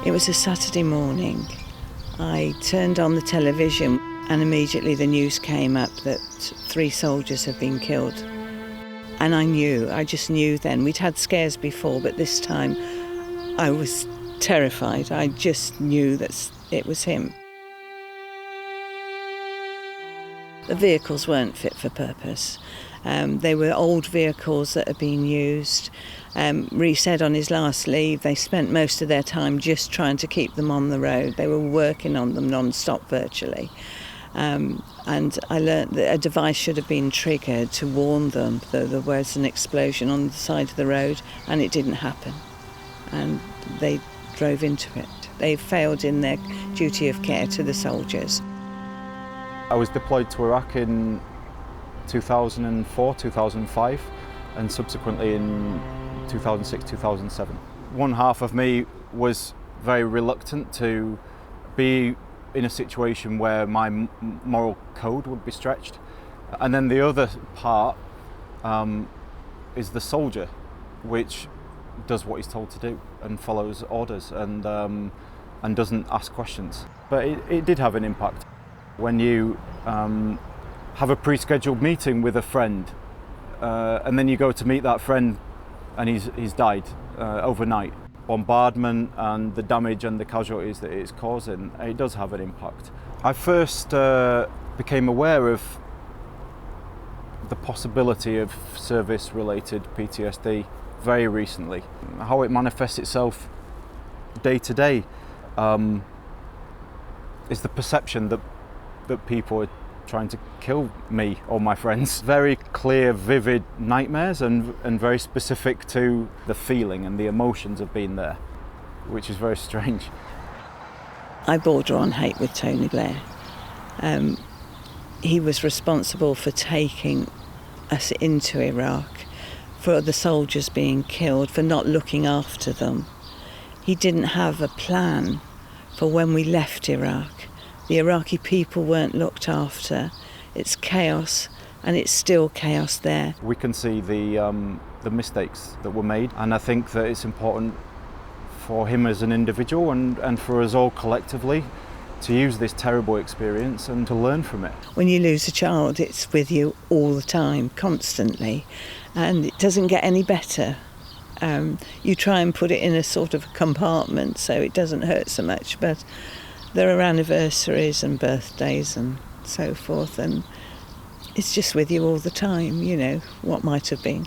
It was a Saturday morning. I turned on the television and immediately the news came up that 3 soldiers had been killed. And I just knew then. We'd had scares before, but this time I was terrified. I just knew that it was him. The vehicles weren't fit for purpose. They were old vehicles that had been used. Ree said on his last leave they spent most of their time just trying to keep them on the road. They were working on them non-stop virtually. And I learnt that a device should have been triggered to warn them that there was an explosion on the side of the road, and it didn't happen. And they drove into it. They failed in their duty of care to the soldiers. I was deployed to Iraq in 2004, 2005, and subsequently in 2006, 2007. One half of me was very reluctant to be in a situation where my moral code would be stretched. And then the other part is the soldier, which does what he's told to do and follows orders and doesn't ask questions. But it did have an impact. When you have a pre-scheduled meeting with a friend and then you go to meet that friend and he's died overnight, bombardment and the damage and the casualties that it's causing, it does have an impact. I first became aware of the possibility of service-related PTSD very recently. How it manifests itself day to day is the perception that people are trying to kill me or my friends. Very clear, vivid nightmares and very specific to the feeling and the emotions of being there, which is very strange. I border on hate with Tony Blair. He was responsible for taking us into Iraq, for the soldiers being killed, for not looking after them. He didn't have a plan for when we left Iraq. The Iraqi people weren't looked after. It's chaos, and it's still chaos there. We can see the mistakes that were made, and I think that it's important for him as an individual and for us all collectively to use this terrible experience and to learn from it. When you lose a child, it's with you all the time, constantly, and it doesn't get any better. You try and put it in a sort of compartment so it doesn't hurt so much, but there are anniversaries and birthdays and so forth, and it's just with you all the time, what might have been.